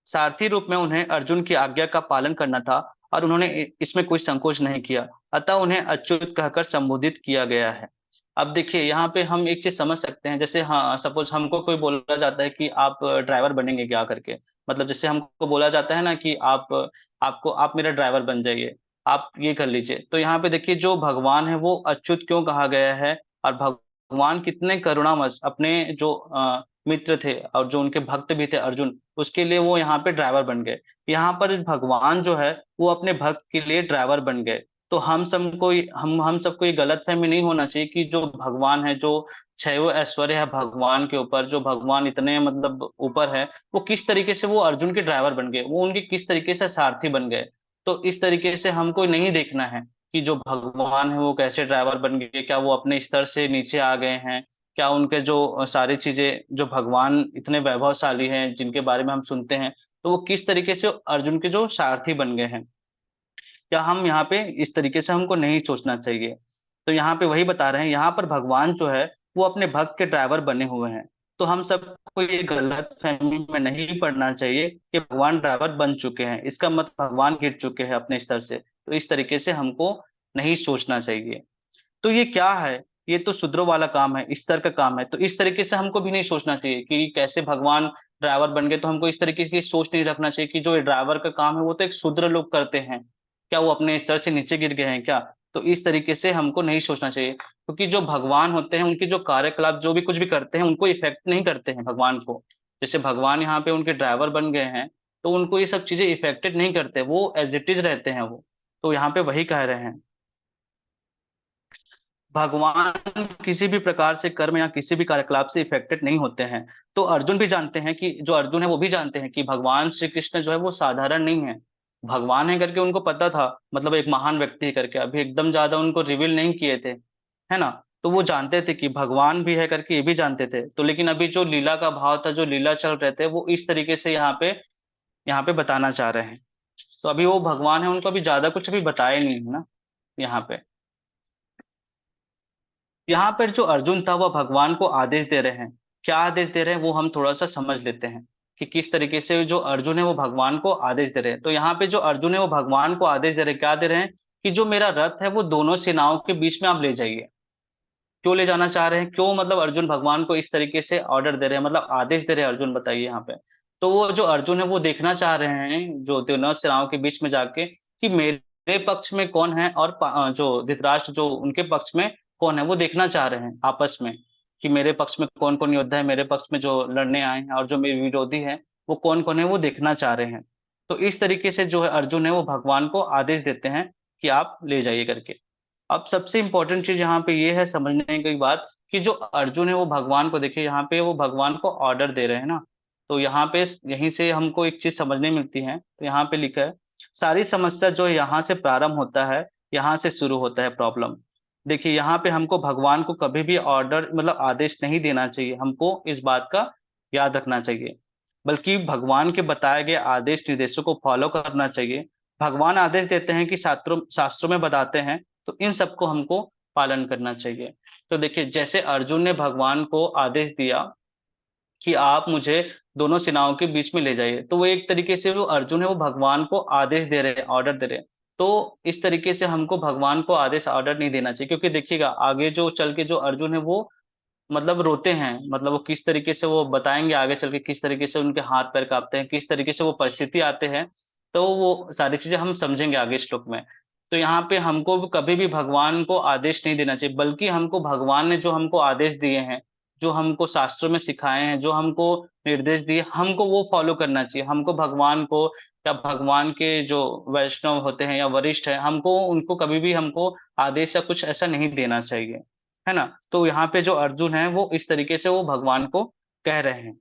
सारथी रूप में उन्हें अर्जुन की आज्ञा का पालन करना था और उन्होंने इसमें कोई संकोच नहीं किया, अतः उन्हें अच्युत कहकर संबोधित किया गया है। अब देखिए यहाँ पे हम एक चीज समझ सकते हैं। जैसे हाँ, सपोज हमको कोई बोला जाता है कि आप ड्राइवर बनेंगे क्या करके, मतलब जैसे हमको बोला जाता है ना कि आप मेरा ड्राइवर बन जाइए, आप ये कर लीजिए। तो यहाँ पे देखिए जो भगवान है वो अच्युत क्यों कहा गया है, और भगवान कितने करुणामय अपने जो मित्र थे और जो उनके भक्त भी थे अर्जुन, उसके लिए वो यहाँ पे ड्राइवर बन गए। यहाँ पर भगवान जो है वो अपने भक्त के लिए ड्राइवर बन गए। तो हम सबको ये गलतफहमी नहीं होना चाहिए कि जो भगवान है, जो छह ऐश्वर्य है भगवान के ऊपर, जो भगवान इतने मतलब ऊपर है, वो किस तरीके से वो अर्जुन के ड्राइवर बन गए, वो उनके किस तरीके से सारथी बन गए। तो इस तरीके से हमको नहीं देखना है कि जो भगवान है वो कैसे ड्राइवर बन गए, क्या वो अपने स्तर से नीचे आ गए हैं, क्या उनके जो सारी चीजें, जो भगवान इतने वैभवशाली हैं जिनके बारे में हम सुनते हैं, तो वो किस तरीके से अर्जुन के जो सारथी बन गए हैं। क्या हम यहाँ पे इस तरीके से हमको नहीं सोचना चाहिए। तो यहाँ पे वही बता रहे हैं, यहाँ पर भगवान जो है वो अपने भक्त के ड्राइवर बने हुए हैं। तो हम सबको ये गलत फहमी में नहीं पड़ना चाहिए कि भगवान ड्राइवर बन चुके हैं, इसका मतलब भगवान गिर चुके हैं अपने स्तर से। तो इस तरीके से हमको नहीं सोचना चाहिए। तो ये क्या है, ये तो शूद्रों वाला काम है, स्तर का काम है। तो इस तरीके से हमको भी नहीं सोचना चाहिए कि कैसे भगवान ड्राइवर बन गए। तो हमको इस तरीके की सोच नहीं रखना चाहिए कि जो ड्राइवर का काम है वो तो एक शूद्र लोग करते हैं, क्या वो अपने स्तर से नीचे गिर गए हैं क्या। तो इस तरीके से हमको नहीं सोचना चाहिए, क्योंकि जो भगवान होते हैं उनके जो कार्यकलाप जो भी कुछ भी करते हैं उनको इफेक्ट नहीं करते हैं भगवान को। जैसे भगवान यहाँ पे उनके ड्राइवर बन गए हैं तो उनको ये सब चीजें इफेक्टेड नहीं करते, वो एज इट इज रहते हैं वो। तो यहाँ पे वही कह रहे हैं, भगवान किसी भी प्रकार से कर्म या किसी भी कार्यकलाप से इफेक्टेड नहीं होते हैं। तो अर्जुन भी जानते हैं कि जो अर्जुन है वो भी जानते हैं कि भगवान श्री कृष्ण जो है वो साधारण नहीं है। भगवान है करके उनको पता था, मतलब एक महान व्यक्ति है करके, अभी एकदम ज्यादा उनको रिवील नहीं किए थे, है ना। तो वो जानते थे कि भगवान भी है करके, ये भी जानते थे। तो लेकिन अभी जो लीला का भाव था, जो लीला चल रहे थे, वो इस तरीके से यहाँ पे बताना चाह रहे हैं। तो अभी वो भगवान है, उनको अभी ज्यादा कुछ अभी बताया नहीं है ना यहाँ पे। यहाँ पर जो अर्जुन था वह भगवान को आदेश दे रहे हैं। क्या आदेश दे रहे हैं वो हम थोड़ा सा समझ लेते हैं कि किस तरीके से जो अर्जुन है वो भगवान को आदेश दे रहे हैं। तो यहाँ पे जो अर्जुन है वो भगवान को आदेश दे रहे हैं, क्या दे रहे हैं कि जो मेरा रथ है वो दोनों सेनाओं के बीच में आप ले जाइए। क्यों ले जाना चाह रहे हैं, क्यों मतलब अर्जुन भगवान को इस तरीके से ऑर्डर दे रहे हैं, मतलब आदेश दे रहे हैं अर्जुन, बताइए यहाँ पे। तो वो जो अर्जुन है वो देखना चाह रहे हैं जो दोनों सेनाओं के बीच में जाके कि मेरे पक्ष में कौन है और जो धृतराष्ट्र जो उनके पक्ष में कौन है वो देखना चाह रहे हैं आपस में, कि मेरे पक्ष में कौन कौन योद्धा है, मेरे पक्ष में जो लड़ने आए हैं और जो मेरे विरोधी है वो कौन कौन है वो देखना चाह रहे हैं। तो इस तरीके से जो है अर्जुन है वो भगवान को आदेश देते हैं कि आप ले जाइए करके। अब सबसे इंपॉर्टेंट चीज यहाँ पे ये है समझने की बात कि जो अर्जुन है वो भगवान को, देखिए यहाँ पे वो भगवान को ऑर्डर दे रहे हैं ना। तो यहाँ पे यहीं से हमको एक चीज समझने मिलती है, तो यहाँ पे लिखा है सारी समस्या जो यहाँ से प्रारंभ होता है, यहाँ से शुरू होता है प्रॉब्लम। देखिए यहाँ पे हमको भगवान को कभी भी ऑर्डर मतलब आदेश नहीं देना चाहिए, हमको इस बात का याद रखना चाहिए, बल्कि भगवान के बताए गए आदेश निर्देशों को फॉलो करना चाहिए। भगवान आदेश देते हैं कि शास्त्रों शास्त्रों में बताते हैं, तो इन सबको हमको पालन करना चाहिए। तो देखिए जैसे अर्जुन ने भगवान को आदेश दिया कि आप मुझे दोनों सेनाओं के बीच में ले जाइए, तो वो एक तरीके से वो अर्जुन है वो भगवान को आदेश दे रहे हैं, ऑर्डर दे रहे हैं। तो इस तरीके से हमको भगवान को आदेश ऑर्डर नहीं देना चाहिए, क्योंकि देखिएगा आगे जो चल के जो अर्जुन है वो मतलब रोते हैं, मतलब वो किस तरीके से वो बताएंगे आगे चल के, किस तरीके से उनके हाथ पैर कांपते हैं, किस तरीके से वो परिस्थिति आते हैं। तो वो सारी चीजें हम समझेंगे आगे श्लोक में। तो यहाँ पे हमको कभी भी भगवान को आदेश नहीं देना चाहिए, बल्कि हमको भगवान ने जो हमको आदेश दिए हैं, जो हमको शास्त्रों में सिखाए हैं, जो हमको निर्देश दिए, हमको वो फॉलो करना चाहिए। हमको भगवान को या भगवान के जो वैष्णव होते हैं या वरिष्ठ है, हमको उनको कभी भी हमको आदेश या कुछ ऐसा नहीं देना चाहिए, है ना। तो यहाँ पे जो अर्जुन है वो इस तरीके से वो भगवान को कह रहे हैं।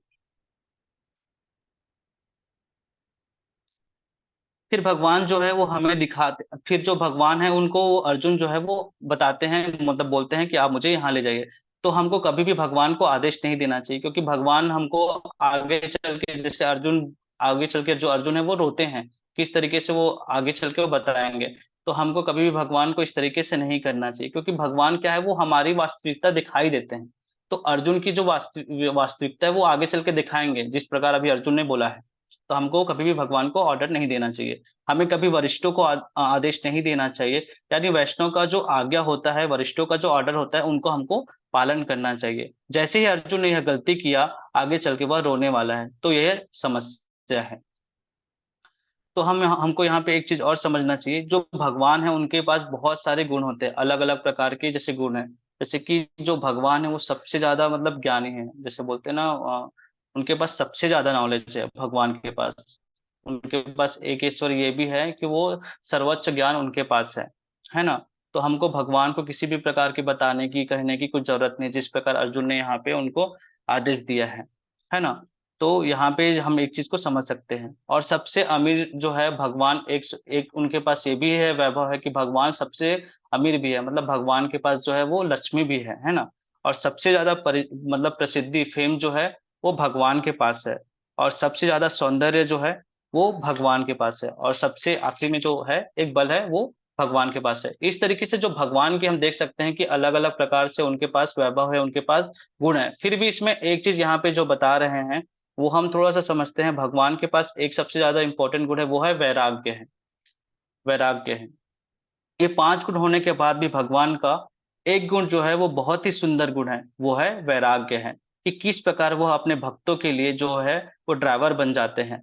फिर भगवान जो है वो हमें दिखाते, फिर जो भगवान है उनको वो अर्जुन जो है वो बताते हैं, मतलब बोलते हैं कि आप मुझे यहाँ ले जाइए। तो हमको कभी भी भगवान को आदेश नहीं देना चाहिए, क्योंकि भगवान हमको आगे चल के, जैसे अर्जुन आगे चल के जो अर्जुन है वो रोते हैं, किस तरीके से वो आगे चल के वो बताएंगे। तो हमको कभी भी भगवान को इस तरीके से नहीं करना चाहिए, क्योंकि भगवान क्या है वो हमारी वास्तविकता दिखाई देते हैं। तो अर्जुन की जो वास्तविकता है वो आगे चल के दिखाएंगे, जिस प्रकार अभी अर्जुन ने बोला है। तो हमको कभी भी भगवान को ऑर्डर नहीं देना चाहिए, हमें कभी वरिष्ठों को आदेश नहीं देना चाहिए, यानी वैष्णव का जो आज्ञा होता है, वरिष्ठों का जो ऑर्डर होता है उनको हमको पालन करना चाहिए। जैसे ही अर्जुन ने यह गलती किया, आगे चल के वह रोने वाला है, तो यह समस्या है। तो हमको यहाँ पे एक चीज और समझना चाहिए, जो भगवान है उनके पास बहुत सारे गुण होते हैं, अलग अलग प्रकार के जैसे गुण है। जैसे कि जो भगवान है वो सबसे ज्यादा मतलब ज्ञानी है, जैसे बोलते हैं ना उनके पास सबसे ज्यादा नॉलेज है भगवान के पास। उनके पास एक ईश्वर ये भी है कि वो सर्वोच्च ज्ञान उनके पास है ना। तो हमको भगवान को किसी भी प्रकार की बताने की कहने की कुछ जरूरत नहीं, जिस प्रकार अर्जुन ने यहाँ पे उनको आदेश दिया है ना। तो यहाँ पे हम एक चीज को समझ सकते हैं। और सबसे अमीर जो है भगवान, एक उनके पास ये भी है वैभव है कि भगवान सबसे अमीर भी है, मतलब भगवान के पास जो है वो लक्ष्मी भी है ना। और सबसे ज्यादा मतलब प्रसिद्धि फेम जो है वो भगवान के पास है। और सबसे ज्यादा सौंदर्य जो है वो भगवान के पास है। और सबसे आखिरी में जो है एक बल है वो भगवान के पास है। इस तरीके से जो भगवान की हम देख सकते हैं कि अलग अलग प्रकार से उनके पास वैभव है, उनके पास गुण है। फिर भी इसमें एक चीज यहाँ पे जो बता रहे हैं वो हम थोड़ा सा समझते हैं। भगवान के पास एक सबसे ज्यादा इंपॉर्टेंट गुण है, वो है वैराग्य है। वैराग्य है। ये 5 गुण होने के बाद भी भगवान का एक गुण जो है वो बहुत ही सुंदर गुण है, वो है वैराग्य है। कि किस प्रकार वो अपने भक्तों के लिए जो है वो ड्राइवर बन जाते हैं।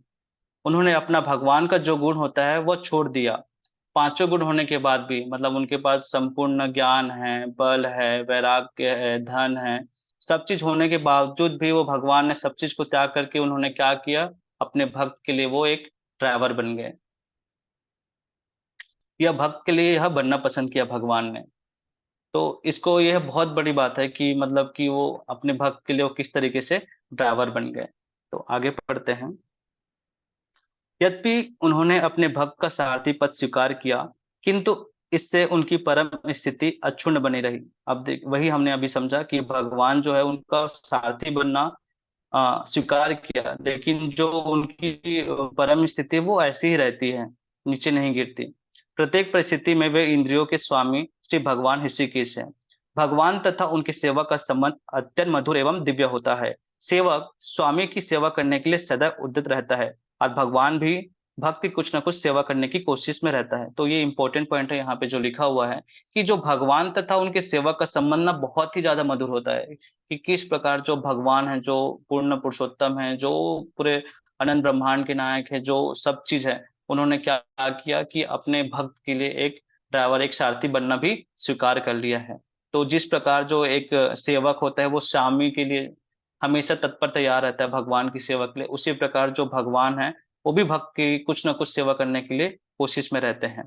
उन्होंने अपना भगवान का जो गुण होता है वो छोड़ दिया। 5 गुण होने के बाद भी, मतलब उनके पास संपूर्ण ज्ञान है, बल है, वैराग्य है, धन है, सब चीज होने के बावजूद भी वो भगवान ने सब चीज को त्याग करके उन्होंने क्या किया, अपने भक्त के लिए वो एक ड्राइवर बन गए। यह भक्त के लिए यह बनना पसंद किया भगवान ने। तो इसको यह बहुत बड़ी बात है कि मतलब कि वो अपने भक्त के लिए वो किस तरीके से ड्राइवर बन गए। तो आगे पढ़ते हैं। यद्यपि उन्होंने अपने भक्त का सारथी पद स्वीकार किया, किंतु इससे उनकी परम स्थिति अक्षुण्ण बनी रही। अब देख, वही हमने अभी समझा कि भगवान जो है उनका सारथी बनना स्वीकार किया, लेकिन जो उनकी परम स्थिति वो ऐसी ही रहती है, नीचे नहीं गिरती। प्रत्येक परिस्थिति में वे इंद्रियों के स्वामी श्री भगवान ऋषिकेश हैं। भगवान तथा उनके सेवक का संबंध अत्यंत मधुर एवं दिव्य होता है। सेवक स्वामी की सेवा करने के लिए सदा उद्यत रहता है और भगवान भी भक्ति कुछ ना कुछ सेवा करने की कोशिश में रहता है। तो ये इंपॉर्टेंट पॉइंट है यहाँ पे जो लिखा हुआ है कि जो भगवान तथा उनके सेवक का संबंध ना बहुत ही ज्यादा मधुर होता है, कि किस प्रकार जो भगवान है, जो पूर्ण पुरुषोत्तम है, जो पूरे अनंत ब्रह्मांड के नायक है, जो सब चीज है, उन्होंने क्या किया कि अपने भक्त के लिए एक ड्राइवर, एक सारथी बनना भी स्वीकार कर लिया है। तो जिस प्रकार जो एक सेवक होता है वो स्वामी के लिए हमेशा तत्पर तैयार रहता है भगवान की सेवा के लिए, उसी प्रकार जो भगवान है वो भी भक्त की कुछ ना कुछ सेवा करने के लिए कोशिश में रहते हैं।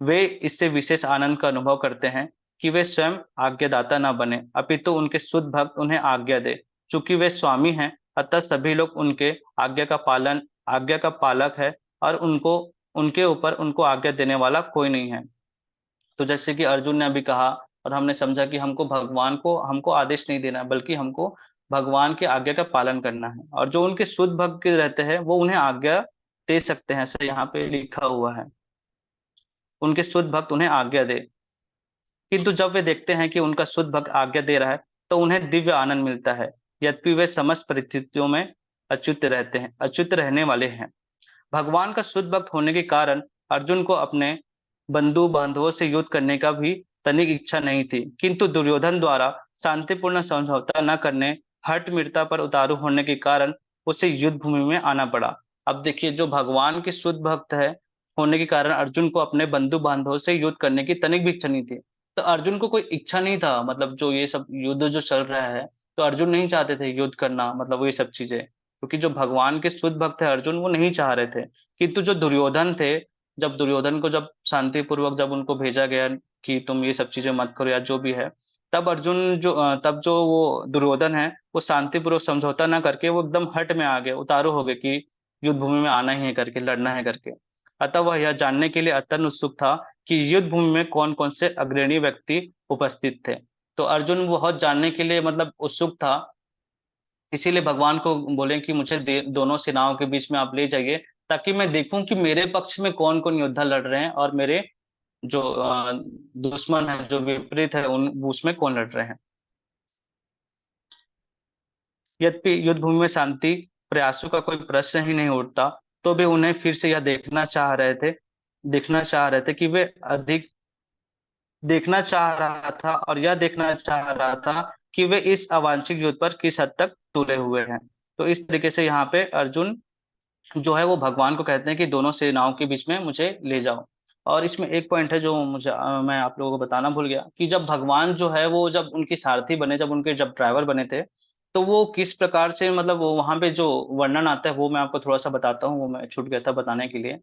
वे इससे विशेष आनंद का अनुभव करते हैं कि वे स्वयं आज्ञादाता न बने, अपितु उनके शुद्ध भक्त उन्हें आज्ञा दे। चूंकि वे स्वामी हैं, अतः सभी लोग उनके आज्ञा का पालक है, और उनके ऊपर उनको आज्ञा देने वाला कोई नहीं है। तो जैसे कि अर्जुन ने अभी कहा, और हमने समझा कि हमको भगवान को हमको आदेश नहीं देना है, बल्कि हमको भगवान की आज्ञा का पालन करना है, और जो उनके शुद्ध भक्त रहते हैं वो उन्हें आज्ञा दे सकते हैं, ऐसा यहाँ पे लिखा हुआ है, उनके शुद्ध भक्त उन्हें आज्ञा दे। किंतु जब वे देखते हैं कि उनका शुद्ध भक्त आज्ञा दे रहा है, तो उन्हें दिव्य आनंद मिलता है, यद्यपि वे समस्त परिस्थितियों में अच्युत रहने वाले हैं। भगवान का शुद्ध भक्त होने के कारण अर्जुन को अपने बंधु बांधवों से युद्ध करने का भी तनिक इच्छा नहीं थी, किंतु दुर्योधन द्वारा शांतिपूर्ण समझौता न करने, हठ मीरता पर उतारू होने के कारण उसे युद्ध भूमि में आना पड़ा। अब देखिए, जो भगवान के शुद्ध भक्त है होने के कारण अर्जुन को अपने बंधु बांधवों से युद्ध करने की तनिक भी इच्छा नहीं थी। तो अर्जुन को कोई इच्छा नहीं था, मतलब जो ये सब युद्ध जो चल रहा है, तो अर्जुन नहीं चाहते थे युद्ध करना, मतलब ये सब चीजें, क्योंकि जो भगवान के शुद्ध भक्त है अर्जुन, वो नहीं चाह रहे थे। किंतु जो दुर्योधन थे, जब दुर्योधन को जब शांतिपूर्वक जब उनको भेजा गया कि तुम ये सब चीजें मत करो या जो भी है, तब जो वो दुर्योधन है वो शांतिपूर्वक समझौता ना करके वो एकदम हट में आ गए, उतारू हो गए कि युद्ध भूमि में आना ही है करके, लड़ना है करके। अतः वह यह जानने के लिए अत्यंत उत्सुक था कि युद्ध भूमि में कौन कौन से अग्रणी व्यक्ति उपस्थित थे। तो अर्जुन बहुत जानने के लिए मतलब उत्सुक था, इसीलिए भगवान को बोले कि मुझे दोनों सेनाओं के बीच में आप ले जाइए, ताकि मैं देखूं कि मेरे पक्ष में कौन कौन योद्धा लड़ रहे हैं, और मेरे जो दुश्मन है, जो विपरीत है, उन उसमें कौन लड़ रहे हैं। यद्यपि युद्ध भूमि में शांति प्रयासों का कोई प्रश्न ही नहीं उठता, तो भी उन्हें फिर से यह देखना चाह रहे थे कि वे अधिक देखना चाह रहा था, और यह देखना चाह रहा था कि वे इस अवांछित युद्ध पर किस हद तक तुले हुए हैं। तो इस तरीके से यहाँ पे अर्जुन जो है वो भगवान को कहते हैं कि दोनों सेनाओं के बीच में मुझे ले जाओ। और इसमें एक पॉइंट है जो मैं आप लोगों को बताना भूल गया, कि जब भगवान जो है वो जब उनकी सारथी बने, जब उनके जब ड्राइवर बने थे, तो वो किस प्रकार से, मतलब वो वहां पे जो वर्णन आता है वो मैं आपको थोड़ा सा बताता हूँ, वो मैं छूट गया था बताने के लिए।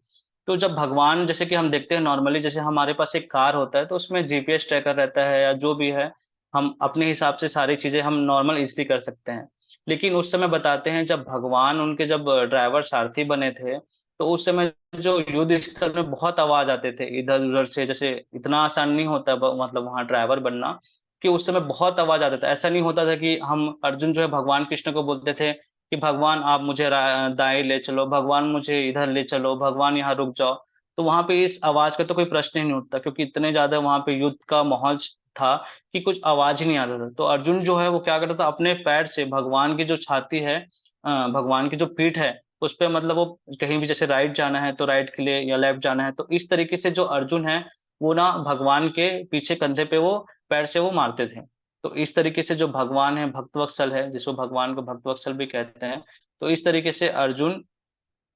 तो जब भगवान, जैसे कि हम देखते हैं नॉर्मली, जैसे हमारे पास एक कार होता है तो उसमें जीपीएस ट्रैकर रहता है या जो भी है, हम अपने हिसाब से सारी चीजें हम नॉर्मल इजली कर सकते हैं। लेकिन उस समय बताते हैं जब भगवान उनके जब ड्राइवर सारथी बने थे, तो उस समय जो युद्ध स्थल में बहुत आवाज आते थे इधर उधर से, जैसे इतना आसान नहीं होता मतलब वहां ड्राइवर बनना, कि उस समय बहुत आवाज आता था। ऐसा नहीं होता था कि हम अर्जुन जो है भगवान कृष्ण को बोलते थे कि भगवान आप मुझे दाएं ले चलो, भगवान मुझे इधर ले चलो, भगवान यहाँ रुक जाओ। तो वहां पे इस आवाज का तो कोई प्रश्न ही नहीं उठता, क्योंकि इतने ज्यादा वहां पे युद्ध का माहौल था कि कुछ आवाज ही नहीं आता था। तो अर्जुन जो है वो क्या करता था, अपने पैर से भगवान की जो छाती है, भगवान की जो पीठ है, उस पे मतलब वो कहीं भी जैसे राइट जाना है तो राइट के लिए, या लेफ्ट जाना है तो इस तरीके से जो अर्जुन है वो ना भगवान के पीछे कंधे पे वो पैर से वो मारते थे। तो इस तरीके से जो भगवान है भक्तवत्सल है, जिसको भगवान को भक्तवत्सल भी कहते हैं, तो इस तरीके से अर्जुन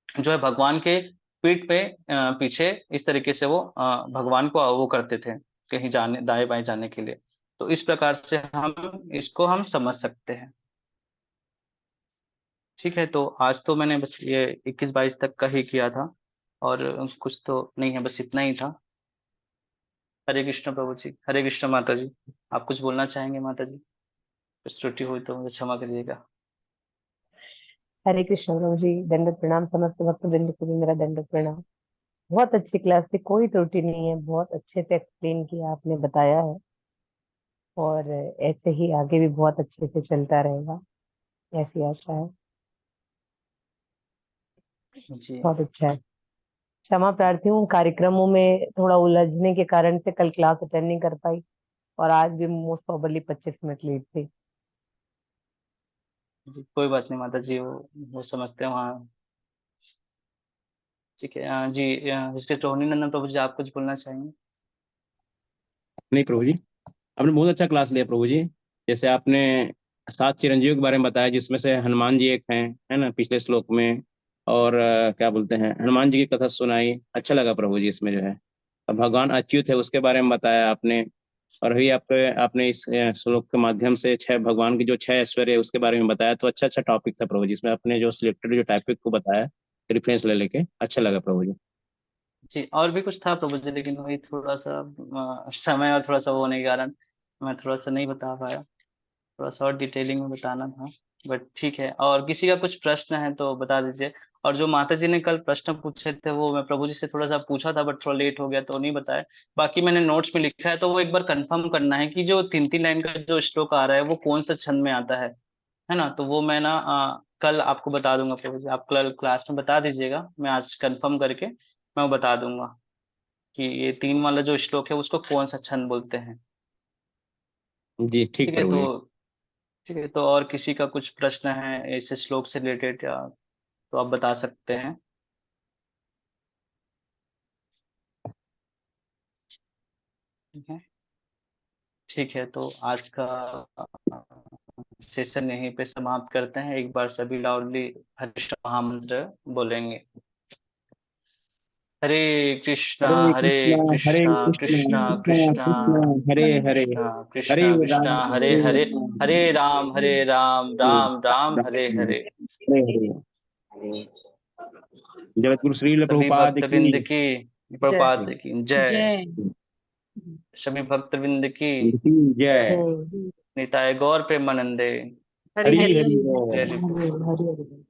जो है भगवान के पीठ पे पीछे इस तरीके से वो भगवान को वो करते थे, कहीं जाने दाएं बाएं जाने के लिए। तो इस प्रकार से हम इसको हम समझ सकते हैं। ठीक है, तो आज तो मैंने बस ये 21-22 तक का ही किया था, और कुछ तो नहीं है, बस इतना ही था। हरे कृष्ण प्रभु जी, हरे कृष्ण माता जी। आप कुछ बोलना चाहेंगे माता जी? कुछ त्रुटि हुई तो मुझे क्षमा करिएगा। हरे कृष्ण प्रभु जी, दंडवत प्रणाम। समस्त भक्त वृंद को भी मेरा दंडवत प्रणाम। बहुत अच्छी क्लास थी, कोई त्रुटि नहीं है, बहुत अच्छे से एक्सप्लेन किया आपने, बताया है। और ऐसे ही आगे भी बहुत अच्छे से चलता रहेगा, ऐसी आशा है। जी बहुत अच्छा है। क्षमा प्रार्थी हूँ, कार्यक्रमों में थोड़ा उलझने के कारण से कल क्लास अटेंड नहीं कर पाई, और आज भी मोस्ट प्रोबेबली 25 मिनट लेट थी। जी, कोई बात नहीं माता जी, वो समझते हैं वहाँ। ठीक है। जी, इसके रोहिणी नंदन प्रभु जी, आप कुछ बोलना चाहेंगे? नहीं प्रभु जी, आपने बहुत अच्छा क्लास लिया प्रभु जी। जैसे आपने 7 चिरंजीवियों के बारे में बताया, जिसमें से हनुमान जी एक हैं, है ना, पिछले श्लोक में। और क्या बोलते हैं, हनुमान जी की कथा सुनाई, अच्छा लगा प्रभु जी इसमें जो है। और भगवान अच्युत है उसके बारे में बताया आपने। और अभी आपने इस श्लोक के माध्यम से 6 भगवान की जो 6 ऐश्वर्य है उसके बारे में बताया। तो अच्छा अच्छा टॉपिक था प्रभु जी, इसमें आपने जो सिलेक्टेड जो टॉपिक को बताया रेफरेंस ले लेके, अच्छा लगा प्रभु जी। जी, और भी कुछ था प्रभु जी, लेकिन वही थोड़ा सा समय और थोड़ा सा वो होने के कारण मैं थोड़ा सा नहीं बता पाया। थोड़ा सा और डिटेलिंग में बताना था, बट ठीक है। और किसी का कुछ प्रश्न है तो बता दीजिए। और जो माता जी ने कल प्रश्न पूछे थे वो मैं प्रभु जी से थोड़ा सा पूछा था, बट थोड़ा लेट हो गया तो नहीं बताया। बाकी मैंने नोट्स में लिखा है, तो वो एक बार कंफर्म करना है कि जो 3-3 लाइन का जो श्लोक आ रहा है वो कौन सा छंद में आता है ना। तो वो मैं ना कल आपको बता दूंगा प्रभु जी, आप कल क्लास में बता दीजिएगा, मैं आज कंफर्म करके मैं वो बता दूंगा कि ये 3 वाला जो श्लोक है उसको कौन सा छंद बोलते हैं। जी ठीक ठीक है, प्रभु तो जी। ठीक है, तो और किसी का कुछ प्रश्न है इस श्लोक से रिलेटेड, या तो आप बता सकते हैं। ठीक है। ठीक है, तो आज का सेशन यहीं पे समाप्त करते हैं। एक बार सभी लाउडली हरे कृष्ण महामंत्र बोलेंगे। हरे कृष्णा हरे हरे कृष्णा हरे कृष्णा कृष्णा कृष्णा कृष्णा कृष्णा कृष्णा हरे हरे, कृष्णा हरे कृष्णा राम कृष्णा हरे हरे हरे, राम, हरे राम राम राम राम हरे राम, हरे। हरे हरे। जगत गुरु श्रील सभी प्रभुपाद की भक्तविंद की, प्रभुपाद की जय। जय सभी भक्तविंद की, की जय। जय निताय गौर प्रेमानंदे। हरि हरि हरि हरि हरि बोल। हरि बोल। हरे हरे